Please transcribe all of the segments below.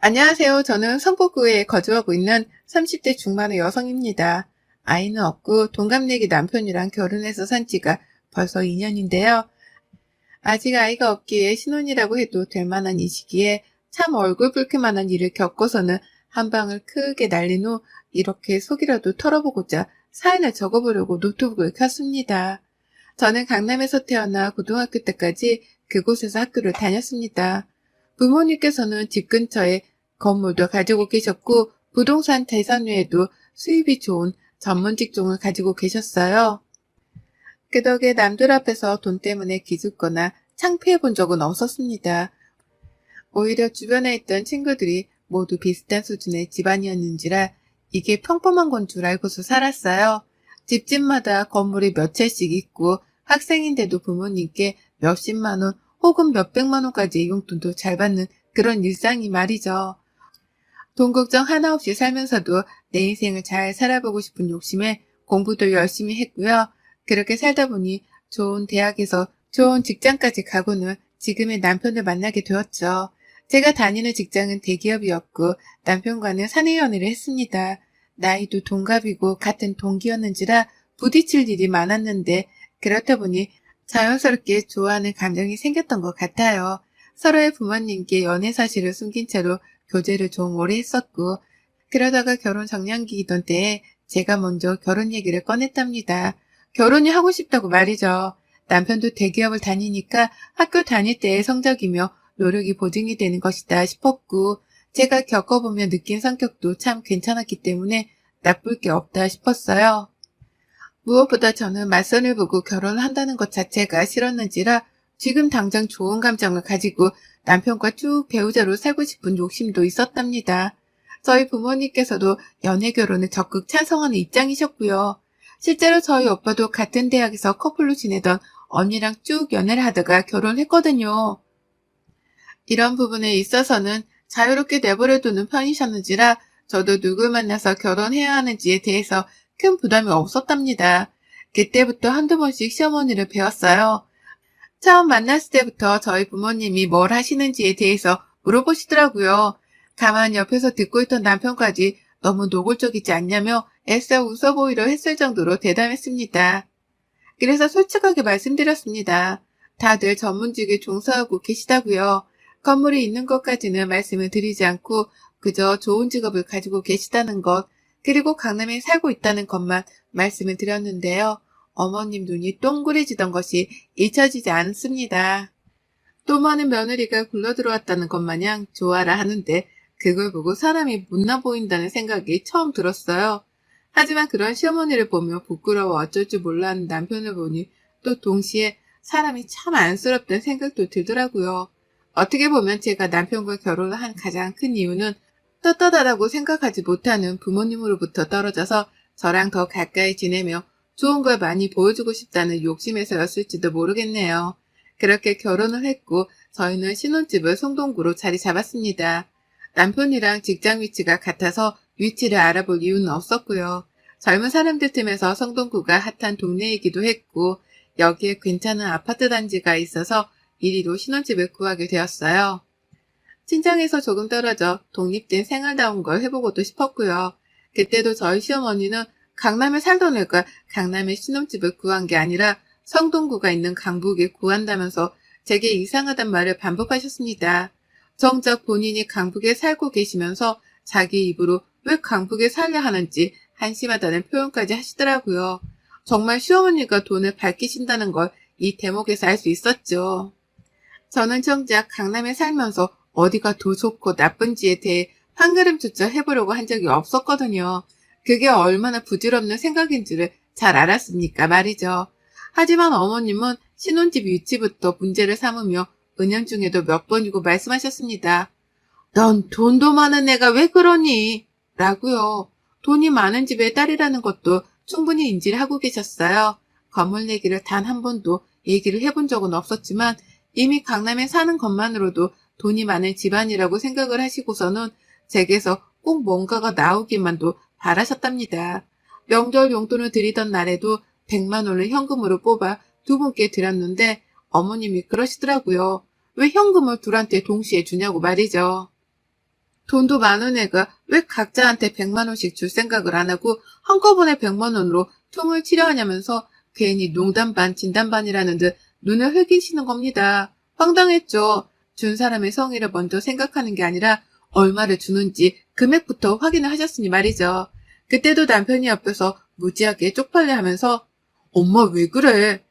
안녕하세요. 저는 성북구에 거주하고 있는 30대 중반의 여성입니다. 아이는 없고 동갑내기 남편이랑 결혼해서 산 지가 벌써 2년인데요. 아직 아이가 없기에 신혼이라고 해도 될 만한 이 시기에 참 얼굴 붉힐 만한 일을 겪고서는 한 방을 크게 날린 후 이렇게 속이라도 털어보고자 사연을 적어보려고 노트북을 켰습니다. 저는 강남에서 태어나 고등학교 때까지 그곳에서 학교를 다녔습니다. 부모님께서는 집 근처에 건물도 가지고 계셨고 부동산 대산 외에도 수입이 좋은 전문 직종을 가지고 계셨어요. 그 덕에 남들 앞에서 돈 때문에 기죽거나 창피해 본 적은 없었습니다. 오히려 주변에 있던 친구들이 모두 비슷한 수준의 집안이었는지라 이게 평범한 건 줄 알고서 살았어요. 집집마다 건물이 몇 채씩 있고 학생인데도 부모님께 몇십만 원 혹은 몇백만 원까지의 용돈도 잘 받는 그런 일상이 말이죠. 돈 걱정 하나 없이 살면서도 내 인생을 잘 살아보고 싶은 욕심에 공부도 열심히 했고요. 그렇게 살다 보니 좋은 대학에서 좋은 직장까지 가고는 지금의 남편을 만나게 되었죠. 제가 다니는 직장은 대기업이었고 남편과는 사내 연애를 했습니다. 나이도 동갑이고 같은 동기였는지라 부딪힐 일이 많았는데 그렇다 보니 자연스럽게 좋아하는 감정이 생겼던 것 같아요. 서로의 부모님께 연애 사실을 숨긴 채로 교제를 좀 오래 했었고 그러다가 결혼 정년기이던 때에 제가 먼저 결혼 얘기를 꺼냈답니다. 결혼이 하고 싶다고 말이죠. 남편도 대기업을 다니니까 학교 다닐 때의 성적이며 노력이 보증이 되는 것이다 싶었고 제가 겪어보며 느낀 성격도 참 괜찮았기 때문에 나쁠 게 없다 싶었어요. 무엇보다 저는 맞선을 보고 결혼을 한다는 것 자체가 싫었는지라 지금 당장 좋은 감정을 가지고 남편과 쭉 배우자로 살고 싶은 욕심도 있었답니다. 저희 부모님께서도 연애 결혼을 적극 찬성하는 입장이셨고요. 실제로 저희 오빠도 같은 대학에서 커플로 지내던 언니랑 쭉 연애를 하다가 결혼했거든요. 이런 부분에 있어서는 자유롭게 내버려두는 편이셨는지라 저도 누굴 만나서 결혼해야 하는지에 대해서 큰 부담이 없었답니다. 그때부터 한두 번씩 시어머니를 배웠어요. 처음 만났을 때부터 저희 부모님이 뭘 하시는지에 대해서 물어보시더라고요. 가만 옆에서 듣고 있던 남편까지 너무 노골적이지 않냐며 애써 웃어 보이려 했을 정도로 대담했습니다. 그래서 솔직하게 말씀드렸습니다. 다들 전문직에 종사하고 계시다고요. 건물이 있는 것까지는 말씀을 드리지 않고 그저 좋은 직업을 가지고 계시다는 것, 그리고 강남에 살고 있다는 것만 말씀을 드렸는데요. 어머님 눈이 동그래지던 것이 잊혀지지 않습니다. 또 많은 며느리가 굴러들어왔다는 것 마냥 좋아라 하는데 그걸 보고 사람이 못나 보인다는 생각이 처음 들었어요. 하지만 그런 시어머니를 보며 부끄러워 어쩔 줄 몰라 하는 남편을 보니 또 동시에 사람이 참 안쓰럽다는 생각도 들더라고요. 어떻게 보면 제가 남편과 결혼을 한 가장 큰 이유는 떳떳하다고 생각하지 못하는 부모님으로부터 떨어져서 저랑 더 가까이 지내며 좋은 걸 많이 보여주고 싶다는 욕심에서였을지도 모르겠네요. 그렇게 결혼을 했고 저희는 신혼집을 송동구로 자리 잡았습니다. 남편이랑 직장 위치가 같아서 위치를 알아볼 이유는 없었고요. 젊은 사람들 틈에서 성동구가 핫한 동네이기도 했고 여기에 괜찮은 아파트 단지가 있어서 이리로 신혼집을 구하게 되었어요. 친정에서 조금 떨어져 독립된 생활다운 걸 해보고도 싶었고요. 그때도 저희 시어머니는 강남에 살던 애가 강남에 신혼집을 구한 게 아니라 성동구가 있는 강북에 구한다면서 제게 이상하단 말을 반복하셨습니다. 정작 본인이 강북에 살고 계시면서 자기 입으로 왜 강북에 살려 하는지 한심하다는 표현까지 하시더라고요. 정말 시어머니가 돈을 밝히신다는 걸 이 대목에서 알 수 있었죠. 저는 정작 강남에 살면서 어디가 더 좋고 나쁜지에 대해 한 걸음조차 해보려고 한 적이 없었거든요. 그게 얼마나 부질없는 생각인지를 잘 알았으니까 말이죠. 하지만 어머님은 신혼집 위치부터 문제를 삼으며 은연중에도 몇 번이고 말씀하셨습니다. 넌 돈도 많은 애가 왜 그러니? 라고요. 돈이 많은 집의 딸이라는 것도 충분히 인지를 하고 계셨어요. 건물 얘기를 단 한 번도 얘기를 해본 적은 없었지만 이미 강남에 사는 것만으로도 돈이 많은 집안이라고 생각을 하시고서는 제게서 꼭 뭔가가 나오기만도 바라셨답니다. 명절 용돈을 드리던 날에도 100만 원을 현금으로 뽑아 두 분께 드렸는데 어머님이 그러시더라고요. 왜 현금을 둘한테 동시에 주냐고 말이죠. 돈도 많은 애가 왜 각자한테 100만 원씩 줄 생각을 안 하고 한꺼번에 100만 원으로 통을 치려하냐면서 괜히 농담 반 진담 반이라는 듯 눈을 흘기시는 겁니다. 황당했죠. 준 사람의 성의를 먼저 생각하는 게 아니라 얼마를 주는지 금액부터 확인을 하셨으니 말이죠. 그때도 남편이 옆에서 무지하게 쪽팔려 하면서 엄마 왜 그래?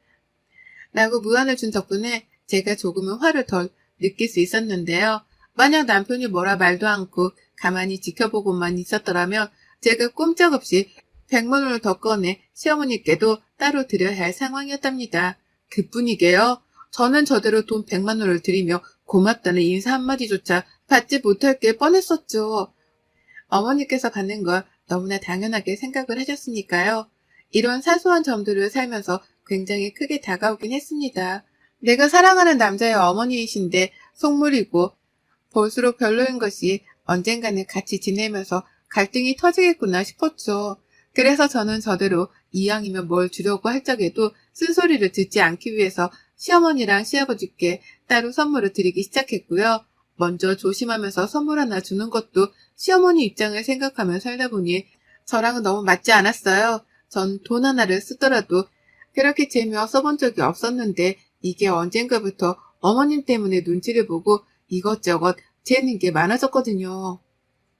라고 무안을 준 덕분에 제가 조금은 화를 덜 느낄 수 있었는데요. 만약 남편이 뭐라 말도 않고 가만히 지켜보고만 있었더라면 제가 꼼짝없이 100만 원을 더 꺼내 시어머니께도 따로 드려야 할 상황이었답니다. 그뿐이게요. 저는 저대로 돈 100만 원을 드리며 고맙다는 인사 한마디조차 받지 못할 게 뻔했었죠. 어머니께서 받는 걸 너무나 당연하게 생각을 하셨으니까요. 이런 사소한 점들을 살면서 굉장히 크게 다가오긴 했습니다. 내가 사랑하는 남자의 어머니이신데 속물이고 볼수록 별로인 것이 언젠가는 같이 지내면서 갈등이 터지겠구나 싶었죠. 그래서 저는 저대로 이왕이면 뭘 주려고 할 적에도 쓴소리를 듣지 않기 위해서 시어머니랑 시아버지께 따로 선물을 드리기 시작했고요. 먼저 조심하면서 선물 하나 주는 것도 시어머니 입장을 생각하며 살다 보니 저랑은 너무 맞지 않았어요. 전 돈 하나를 쓰더라도 그렇게 재미와 써본 적이 없었는데 이게 언젠가부터 어머님 때문에 눈치를 보고 이것저것 재는 게 많아졌거든요.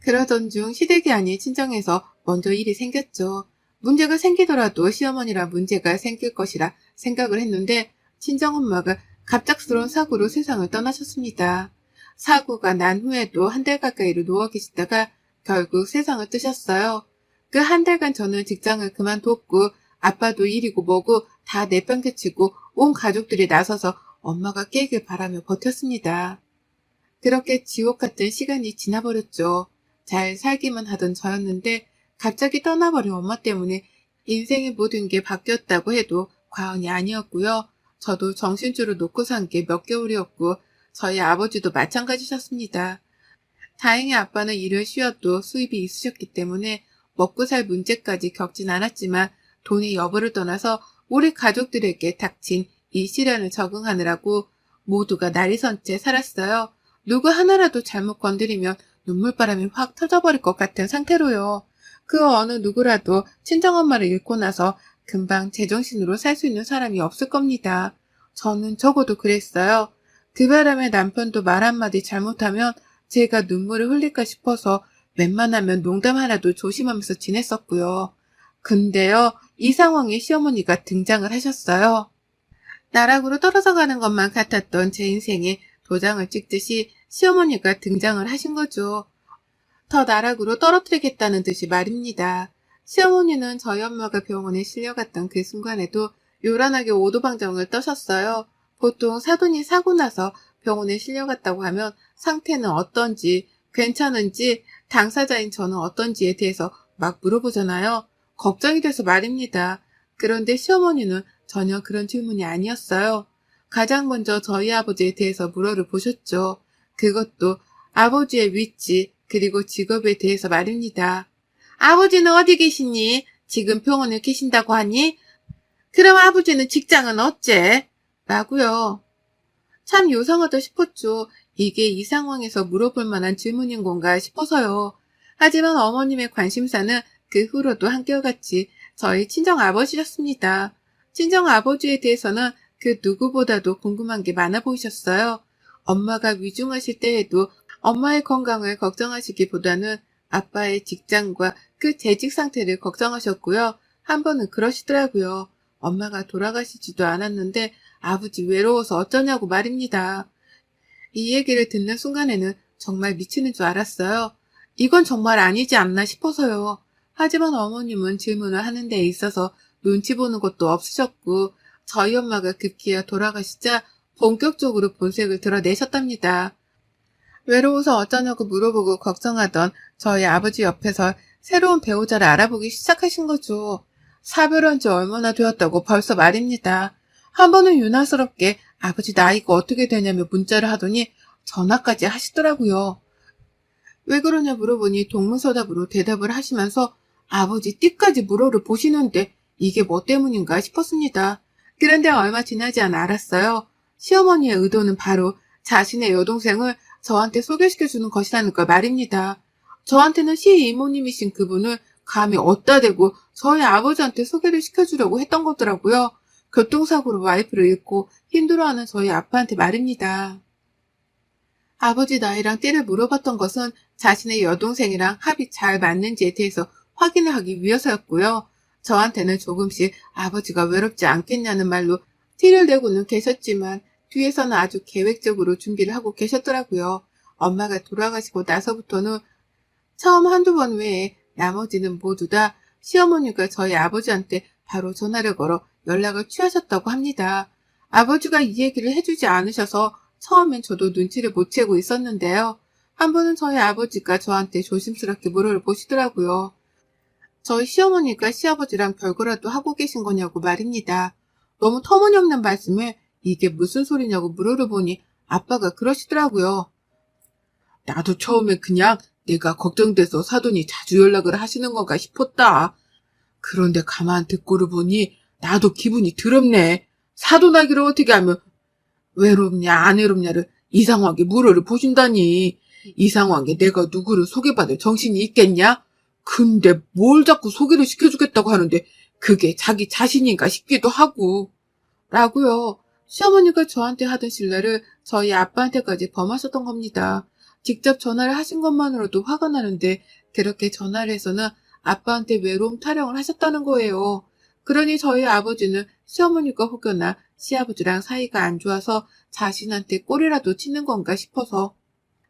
그러던 중 시댁이 아닌 친정에서 먼저 일이 생겼죠. 문제가 생기더라도 시어머니라 문제가 생길 것이라 생각을 했는데 친정엄마가 갑작스러운 사고로 세상을 떠나셨습니다. 사고가 난 후에도 한 달 가까이로 누워 계시다가 결국 세상을 뜨셨어요. 그 한 달간 저는 직장을 그만뒀고 아빠도 일이고 뭐고 다 내팽개치고 온 가족들이 나서서 엄마가 깨길 바라며 버텼습니다. 그렇게 지옥 같은 시간이 지나버렸죠. 잘 살기만 하던 저였는데 갑자기 떠나버린 엄마 때문에 인생의 모든 게 바뀌었다고 해도 과언이 아니었고요. 저도 정신줄을 놓고 산 게 몇 개월이었고 저희 아버지도 마찬가지셨습니다. 다행히 아빠는 일을 쉬어도 수입이 있으셨기 때문에 먹고 살 문제까지 겪진 않았지만 돈의 여부를 떠나서 우리 가족들에게 닥친 이 시련을 적응하느라고 모두가 날이 선 채 살았어요. 누구 하나라도 잘못 건드리면 눈물바람이 확 터져버릴 것 같은 상태로요. 그 어느 누구라도 친정엄마를 잃고 나서 금방 제정신으로 살 수 있는 사람이 없을 겁니다. 저는 적어도 그랬어요. 그 바람에 남편도 말 한마디 잘못하면 제가 눈물을 흘릴까 싶어서 웬만하면 농담 하나도 조심하면서 지냈었고요. 근데요, 이 상황에 시어머니가 등장을 하셨어요. 나락으로 떨어져 가는 것만 같았던 제 인생에 도장을 찍듯이 시어머니가 등장을 하신 거죠. 더 나락으로 떨어뜨리겠다는 듯이 말입니다. 시어머니는 저희 엄마가 병원에 실려갔던 그 순간에도 요란하게 오도방정을 떠셨어요. 보통 사돈이 사고 나서 병원에 실려갔다고 하면 상태는 어떤지, 괜찮은지, 당사자인 저는 어떤지에 대해서 막 물어보잖아요. 걱정이 돼서 말입니다. 그런데 시어머니는 전혀 그런 질문이 아니었어요. 가장 먼저 저희 아버지에 대해서 물어를 보셨죠. 그것도 아버지의 위치 그리고 직업에 대해서 말입니다. 아버지는 어디 계시니? 지금 병원에 계신다고 하니? 그럼 아버지는 직장은 어째? 라고요. 참 요상하다 싶었죠. 이게 이 상황에서 물어볼 만한 질문인 건가 싶어서요. 하지만 어머님의 관심사는 그 후로도 한결같이 저희 친정아버지셨습니다. 친정아버지에 대해서는 그 누구보다도 궁금한 게 많아 보이셨어요. 엄마가 위중하실 때에도 엄마의 건강을 걱정하시기보다는 아빠의 직장과 그 재직 상태를 걱정하셨고요. 한 번은 그러시더라고요. 엄마가 돌아가시지도 않았는데 아버지 외로워서 어쩌냐고 말입니다. 이 얘기를 듣는 순간에는 정말 미치는 줄 알았어요. 이건 정말 아니지 않나 싶어서요. 하지만 어머님은 질문을 하는 데 있어서 눈치 보는 것도 없으셨고 저희 엄마가 급기야 돌아가시자 본격적으로 본색을 드러내셨답니다. 외로워서 어쩌냐고 물어보고 걱정하던 저희 아버지 옆에서 새로운 배우자를 알아보기 시작하신 거죠. 사별한 지 얼마나 되었다고 벌써 말입니다. 한 번은 유난스럽게 아버지 나이가 어떻게 되냐며 문자를 하더니 전화까지 하시더라고요. 왜 그러냐 물어보니 동문서답으로 대답을 하시면서 아버지 띠까지 물어를 보시는데 이게 뭐 때문인가 싶었습니다. 그런데 얼마 지나지 않아 알았어요. 시어머니의 의도는 바로 자신의 여동생을 저한테 소개시켜주는 것이라는 걸 말입니다. 저한테는 시이모님이신 그분을 감히 어디다 대고 저희 아버지한테 소개를 시켜주려고 했던 거더라고요. 교통사고로 와이프를 잃고 힘들어하는 저희 아빠한테 말입니다. 아버지 나이랑 띠를 물어봤던 것은 자신의 여동생이랑 합이 잘 맞는지에 대해서 확인을 하기 위해서였고요. 저한테는 조금씩 아버지가 외롭지 않겠냐는 말로 티를 내고는 계셨지만 뒤에서는 아주 계획적으로 준비를 하고 계셨더라고요. 엄마가 돌아가시고 나서부터는 처음 한두 번 외에 나머지는 모두 다 시어머니가 저희 아버지한테 바로 전화를 걸어 연락을 취하셨다고 합니다. 아버지가 이 얘기를 해주지 않으셔서 처음엔 저도 눈치를 못 채고 있었는데요. 한 번은 저희 아버지가 저한테 조심스럽게 물어를 보시더라고요. 저희 시어머니가 시아버지랑 별거라도 하고 계신 거냐고 말입니다. 너무 터무니없는 말씀에 이게 무슨 소리냐고 물어를 보니 아빠가 그러시더라고요. 나도 처음에 그냥 내가 걱정돼서 사돈이 자주 연락을 하시는 건가 싶었다. 그런데 가만 듣고를 보니 나도 기분이 더럽네. 사돈하기를 어떻게 하면 외롭냐 안 외롭냐를 이상하게 물어를 보신다니. 이 상황에 내가 누구를 소개받을 정신이 있겠냐? 근데 뭘 자꾸 소개를 시켜주겠다고 하는데 그게 자기 자신인가 싶기도 하고. 라고요. 시어머니가 저한테 하던 신뢰를 저희 아빠한테까지 범하셨던 겁니다. 직접 전화를 하신 것만으로도 화가 나는데 그렇게 전화를 해서는 아빠한테 외로움 타령을 하셨다는 거예요. 그러니 저희 아버지는 시어머니가 혹여나 시아버지랑 사이가 안 좋아서 자신한테 꼬리라도 치는 건가 싶어서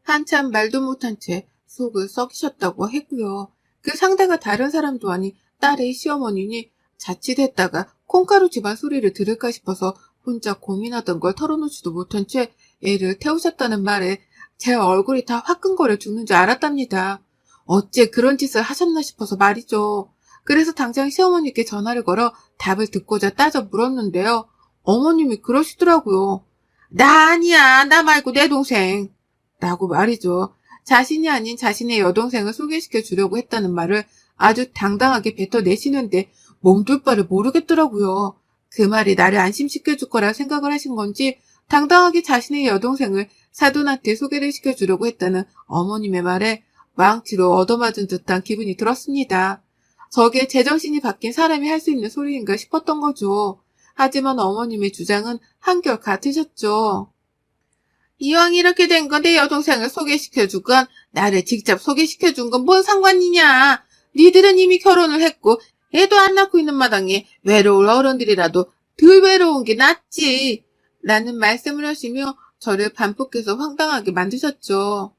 한참 말도 못한 채 속을 썩이셨다고 했고요. 그 상대가 다른 사람도 아닌 딸의 시어머니니 자칫했다가 콩가루 집안 소리를 들을까 싶어서 혼자 고민하던 걸 털어놓지도 못한 채 애를 태우셨다는 말에 제 얼굴이 다 화끈거려 죽는 줄 알았답니다. 어째 그런 짓을 하셨나 싶어서 말이죠. 그래서 당장 시어머니께 전화를 걸어 답을 듣고자 따져 물었는데요. 어머님이 그러시더라고요. 나 아니야. 나 말고 내 동생. 라고 말이죠. 자신이 아닌 자신의 여동생을 소개시켜 주려고 했다는 말을 아주 당당하게 뱉어내시는데 몸둘 바를 모르겠더라고요. 그 말이 나를 안심시켜 줄 거라 생각을 하신 건지 당당하게 자신의 여동생을 사돈한테 소개를 시켜주려고 했다는 어머님의 말에 망치로 얻어맞은 듯한 기분이 들었습니다. 저게 제정신이 바뀐 사람이 할 수 있는 소리인가 싶었던 거죠. 하지만 어머님의 주장은 한결 같으셨죠. 이왕 이렇게 된 건 내 여동생을 소개시켜주건 나를 직접 소개시켜준 건 뭔 상관이냐. 니들은 이미 결혼을 했고 애도 안 낳고 있는 마당에 외로울 어른들이라도 덜 외로운 게 낫지. 라는 말씀을 하시며 저를 반복해서 황당하게 만드셨죠.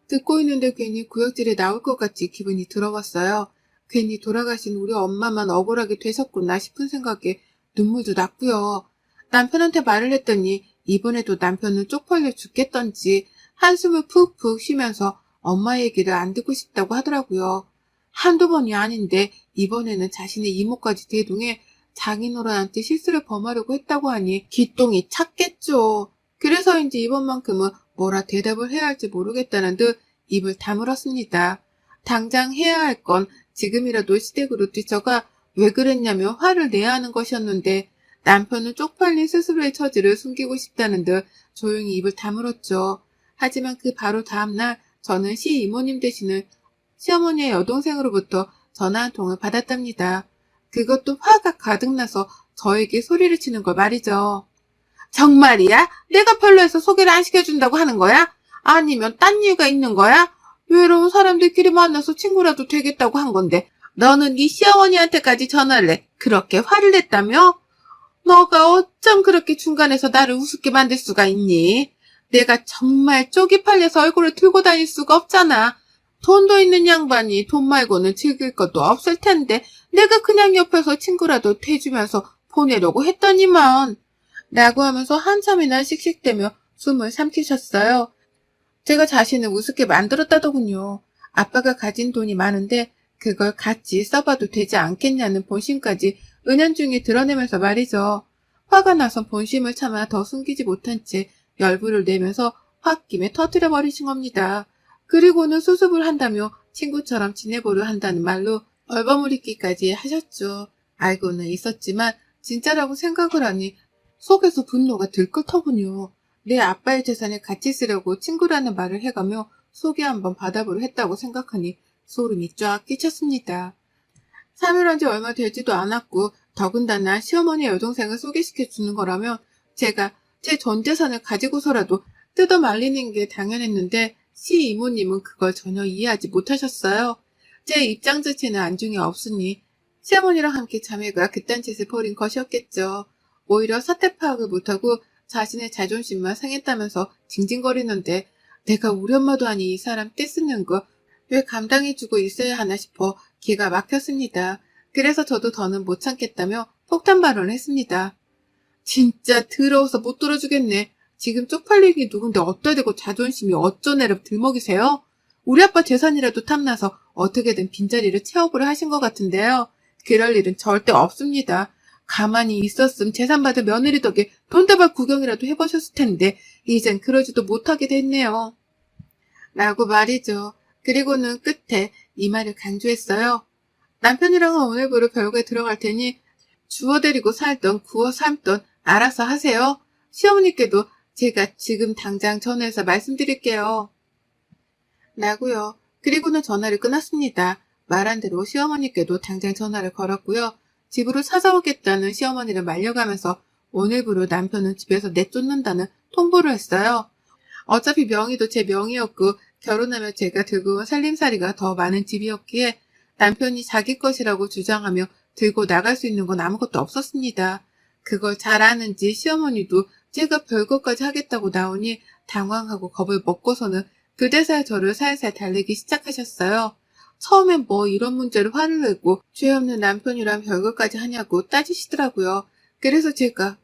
듣고 있는데 괜히 구역질에 나올 것 같이 기분이 들어왔어요. 괜히 돌아가신 우리 엄마만 억울하게 되셨구나 싶은 생각에 눈물도 났고요. 남편한테 말을 했더니 이번에도 남편은 쪽팔려 죽겠던지 한숨을 푹푹 쉬면서 엄마 얘기를 안 듣고 싶다고 하더라고요. 한두 번이 아닌데 이번에는 자신의 이모까지 대동해 장인어른한테 실수를 범하려고 했다고 하니 기똥이 찼겠죠. 그래서인지 이번만큼은 뭐라 대답을 해야 할지 모르겠다는 듯 입을 다물었습니다. 당장 해야 할 건 지금이라도 시댁으로 뛰쳐가 왜 그랬냐며 화를 내야 하는 것이었는데 남편은 쪽팔린 스스로의 처지를 숨기고 싶다는 듯 조용히 입을 다물었죠. 하지만 그 바로 다음날 저는 시이모님 대신에 시어머니의 여동생으로부터 전화 한 통을 받았답니다. 그것도 화가 가득 나서 저에게 소리를 치는 걸 말이죠. 정말이야? 내가 별로해서 소개를 안 시켜준다고 하는 거야? 아니면 딴 이유가 있는 거야? 외로운 사람들끼리 만나서 친구라도 되겠다고 한 건데 너는 네 시어머니한테까지 전화를 해. 그렇게 화를 냈다며? 너가 어쩜 그렇게 중간에서 나를 우습게 만들 수가 있니? 내가 정말 쪽이 팔려서 얼굴을 들고 다닐 수가 없잖아. 돈도 있는 양반이 돈 말고는 즐길 것도 없을 텐데 내가 그냥 옆에서 친구라도 돼주면서 보내려고 했더니만 라고 하면서 한참이나 씩씩대며 숨을 삼키셨어요. 제가 자신을 우습게 만들었다더군요. 아빠가 가진 돈이 많은데 그걸 같이 써봐도 되지 않겠냐는 본심까지 은연중에 드러내면서 말이죠. 화가 나서 본심을 참아 더 숨기지 못한 채 열불을 내면서 홧김에 터뜨려버리신 겁니다. 그리고는 수습을 한다며 친구처럼 지내보려 한다는 말로 얼버무리기까지 하셨죠. 알고는 있었지만 진짜라고 생각을 하니 속에서 분노가 들끓더군요. 내 아빠의 재산을 같이 쓰려고 친구라는 말을 해가며 소개 한번 받아보려 했다고 생각하니 소름이 쫙 끼쳤습니다. 사별한 지 얼마 되지도 않았고 더군다나 시어머니 여동생을 소개시켜 주는 거라면 제가 제 전 재산을 가지고서라도 뜯어 말리는 게 당연했는데 시이모님은 그걸 전혀 이해하지 못하셨어요. 제 입장 자체는 안중에 없으니 시어머니랑 함께 자매가 그딴 짓을 벌인 것이었겠죠. 오히려 사태 파악을 못하고 자신의 자존심만 상했다면서 징징거리는데 내가 우리 엄마도 아니 이 사람 떼쓰는 거 왜 감당해주고 있어야 하나 싶어 기가 막혔습니다. 그래서 저도 더는 못 참겠다며 폭탄 발언을 했습니다. 진짜 더러워서 못 들어주겠네. 지금 쪽팔리기 누군데 어따 대고 자존심이 어쩌네를 들먹이세요? 우리 아빠 재산이라도 탐나서 어떻게든 빈자리를 채워보려 하신 것 같은데요. 그럴 일은 절대 없습니다. 가만히 있었음 재산 받은 며느리 덕에 돈다발 구경이라도 해보셨을 텐데 이젠 그러지도 못하게 됐네요. 라고 말이죠. 그리고는 끝에 이 말을 강조했어요. 남편이랑은 오늘부로 별거에 들어갈 테니 주워 데리고 살던 구워 삶던 알아서 하세요. 시어머니께도 제가 지금 당장 전화해서 말씀드릴게요. 라고요. 그리고는 전화를 끊었습니다. 말한 대로 시어머니께도 당장 전화를 걸었고요. 집으로 찾아오겠다는 시어머니를 말려가면서 오늘부로 남편은 집에서 내쫓는다는 통보를 했어요. 어차피 명의도 제 명의였고 결혼하면 제가 들고 온 살림살이가 더 많은 집이었기에 남편이 자기 것이라고 주장하며 들고 나갈 수 있는 건 아무것도 없었습니다. 그걸 잘 아는지 시어머니도 제가 별것까지 하겠다고 나오니 당황하고 겁을 먹고서는 그제서야 저를 살살 달래기 시작하셨어요. 처음엔 뭐 이런 문제로 화를 내고 죄 없는 남편이랑 별것까지 하냐고 따지시더라고요. 그래서 제가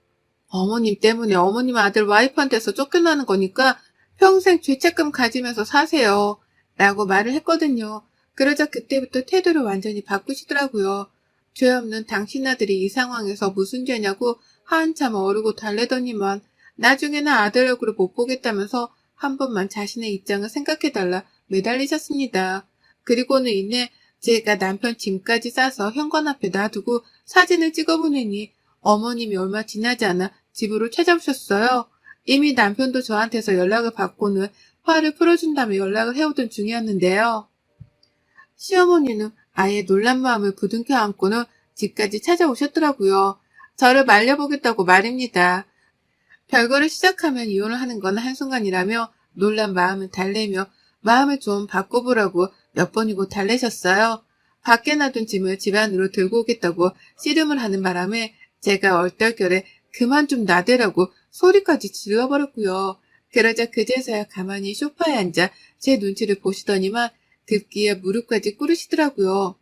어머님 때문에 어머님 아들 와이프한테서 쫓겨나는 거니까 평생 죄책감 가지면서 사세요. 라고 말을 했거든요. 그러자 그때부터 태도를 완전히 바꾸시더라고요. 죄 없는 당신 아들이 이 상황에서 무슨 죄냐고 한참 어르고 달래더니만 나중에는 아들 얼굴을 못 보겠다면서 한 번만 자신의 입장을 생각해달라 매달리셨습니다. 그리고는 이내 제가 남편 짐까지 싸서 현관 앞에 놔두고 사진을 찍어보내니 어머님이 얼마 지나지 않아 집으로 찾아오셨어요. 이미 남편도 저한테서 연락을 받고는 화를 풀어준다며 연락을 해오던 중이었는데요. 시어머니는 아예 놀란 마음을 부둥켜 안고는 집까지 찾아오셨더라고요. 저를 말려보겠다고 말입니다. 별거를 시작하면 이혼을 하는 건 한순간이라며 놀란 마음을 달래며 마음을 좀 바꿔보라고 몇 번이고 달래셨어요. 밖에 놔둔 짐을 집 안으로 들고 오겠다고 씨름을 하는 바람에 제가 얼떨결에 그만 좀 나대라고 소리까지 질러버렸고요. 그러자 그제서야 가만히 소파에 앉아 제 눈치를 보시더니만 급기야 무릎까지 꿇으시더라고요.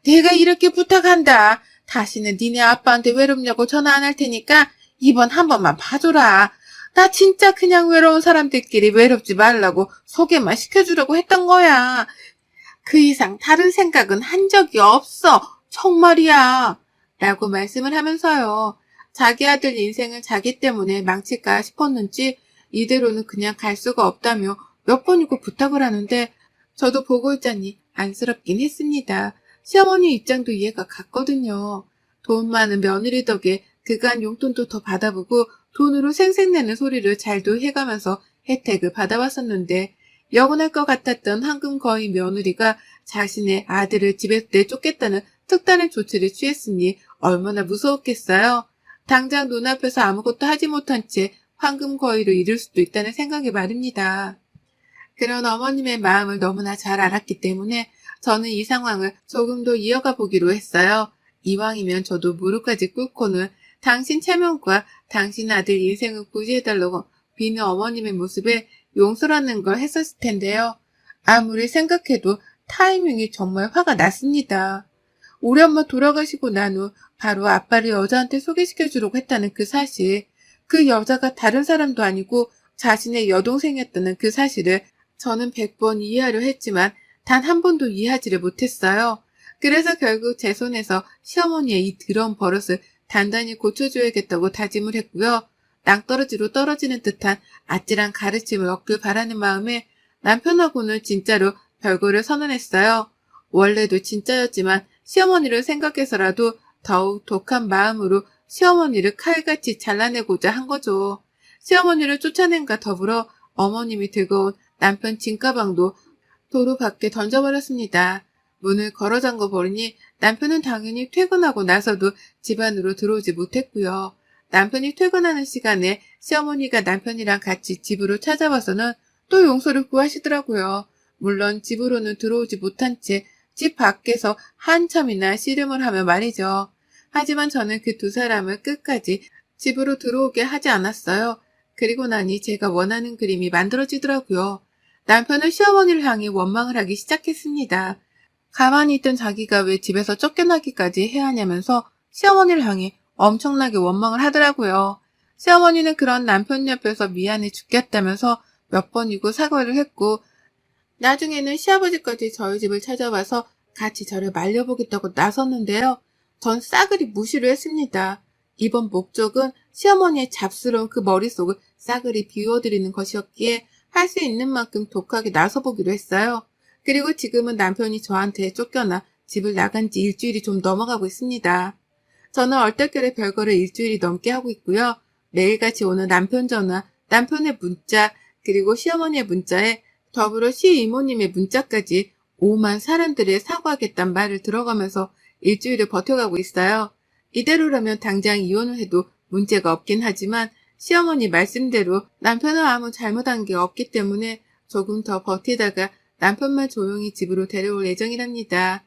내가 이렇게 부탁한다. 다시는 니네 아빠한테 외롭냐고 전화 안 할 테니까 이번 한 번만 봐줘라. 나 진짜 그냥 외로운 사람들끼리 외롭지 말라고 소개만 시켜주려고 했던 거야. 그 이상 다른 생각은 한 적이 없어. 정말이야. 라고 말씀을 하면서요. 자기 아들 인생을 자기 때문에 망칠까 싶었는지 이대로는 그냥 갈 수가 없다며 몇 번이고 부탁을 하는데 저도 보고 있자니 안쓰럽긴 했습니다. 시어머니 입장도 이해가 갔거든요. 돈 많은 며느리 덕에 그간 용돈도 더 받아보고 돈으로 생색내는 소리를 잘도 해가면서 혜택을 받아왔었는데 영원할 것 같았던 황금 거의 며느리가 자신의 아들을 집에서 내쫓겠다는 특단의 조치를 취했으니 얼마나 무서웠겠어요. 당장 눈앞에서 아무것도 하지 못한 채 황금 거위를 잃을 수도 있다는 생각이 말입니다. 그런 어머님의 마음을 너무나 잘 알았기 때문에 저는 이 상황을 조금 더 이어가 보기로 했어요. 이왕이면 저도 무릎까지 꿇고는 당신 체면과 당신 아들 인생을 구제해달라고 비는 어머님의 모습에 용서라는 걸 했었을 텐데요. 아무리 생각해도 타이밍이 정말 화가 났습니다. 우리 엄마 돌아가시고 난 후 바로 아빠를 여자한테 소개시켜주려고 했다는 그 사실, 그 여자가 다른 사람도 아니고 자신의 여동생이었다는 그 사실을 저는 100번 이해하려 했지만 단 한 번도 이해하지를 못했어요. 그래서 결국 제 손에서 시어머니의 이 더러운 버릇을 단단히 고쳐줘야겠다고 다짐을 했고요. 낭떠러지로 떨어지는 듯한 아찔한 가르침을 얻길 바라는 마음에 남편하고는 진짜로 별거를 선언했어요. 원래도 진짜였지만 시어머니를 생각해서라도 더욱 독한 마음으로 시어머니를 칼같이 잘라내고자 한 거죠. 시어머니를 쫓아낸과 더불어 어머님이 들고 온 남편 짐가방도 도로 밖에 던져버렸습니다. 문을 걸어 잠궈 버리니 남편은 당연히 퇴근하고 나서도 집 안으로 들어오지 못했고요. 남편이 퇴근하는 시간에 시어머니가 남편이랑 같이 집으로 찾아와서는 또 용서를 구하시더라고요. 물론 집으로는 들어오지 못한 채 집 밖에서 한참이나 씨름을 하며 말이죠. 하지만 저는 그 두 사람을 끝까지 집으로 들어오게 하지 않았어요. 그리고 나니 제가 원하는 그림이 만들어지더라고요. 남편은 시어머니를 향해 원망을 하기 시작했습니다. 가만히 있던 자기가 왜 집에서 쫓겨나기까지 해야 하냐면서 시어머니를 향해 엄청나게 원망을 하더라고요. 시어머니는 그런 남편 옆에서 미안해 죽겠다면서 몇 번이고 사과를 했고, 나중에는 시아버지까지 저희 집을 찾아와서 같이 저를 말려보겠다고 나섰는데요. 전 싸그리 무시를 했습니다. 이번 목적은 시어머니의 잡스러운 그 머릿속을 싸그리 비워드리는 것이었기에 할 수 있는 만큼 독하게 나서보기로 했어요. 그리고 지금은 남편이 저한테 쫓겨나 집을 나간 지 일주일이 좀 넘어가고 있습니다. 저는 얼떨결에 별거를 일주일이 넘게 하고 있고요. 매일같이 오는 남편 전화, 남편의 문자, 그리고 시어머니의 문자에 더불어 시이모님의 문자까지 오만 사람들의 사과하겠다는 말을 들어가면서 일주일을 버텨가고 있어요. 이대로라면 당장 이혼을 해도 문제가 없긴 하지만 시어머니 말씀대로 남편은 아무 잘못한 게 없기 때문에 조금 더 버티다가 남편만 조용히 집으로 데려올 예정이랍니다.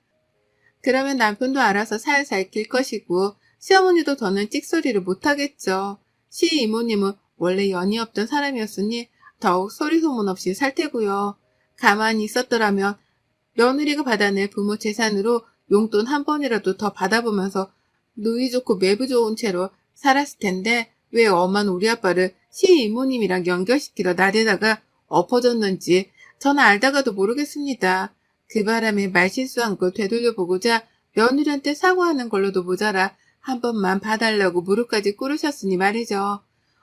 그러면 남편도 알아서 살살 길 것이고 시어머니도 더는 찍소리를 못하겠죠. 시이모님은 원래 연이 없던 사람이었으니 더욱 소리 소문 없이 살 테고요. 가만히 있었더라면 며느리가 받아낼 부모 재산으로 용돈 한 번이라도 더 받아보면서 누이 좋고 매부 좋은 채로 살았을 텐데 왜 엄한 우리 아빠를 시이모님이랑 연결시키러 나대다가 엎어졌는지 저는 알다가도 모르겠습니다. 그 바람에 말실수한 걸 되돌려보고자 며느리한테 사과하는 걸로도 모자라 한 번만 봐달라고 무릎까지 꿇으셨으니 말이죠.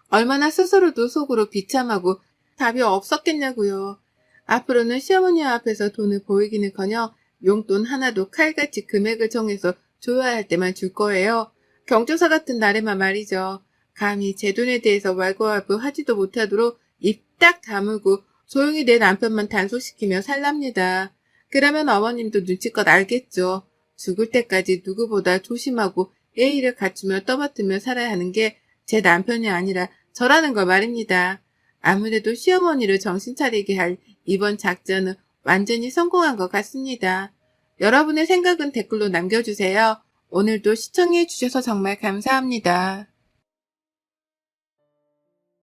얼마나 스스로도 속으로 비참하고 답이 없었겠냐고요. 앞으로는 시어머니 앞에서 돈을 보이기는커녕 용돈 하나도 칼같이 금액을 정해서 줘야 할 때만 줄 거예요. 경조사 같은 날에만 말이죠. 감히 제 돈에 대해서 왈가왈부하지도 못하도록 입 딱 다물고 조용히 내 남편만 단속시키며 살랍니다. 그러면 어머님도 눈치껏 알겠죠. 죽을 때까지 누구보다 조심하고 예의를 갖추며 떠받들며 살아야 하는 게 제 남편이 아니라 저라는 걸 말입니다. 아무래도 시어머니를 정신 차리게 할 이번 작전은 완전히 성공한 것 같습니다. 여러분의 생각은 댓글로 남겨주세요. 오늘도 시청해 주셔서 정말 감사합니다.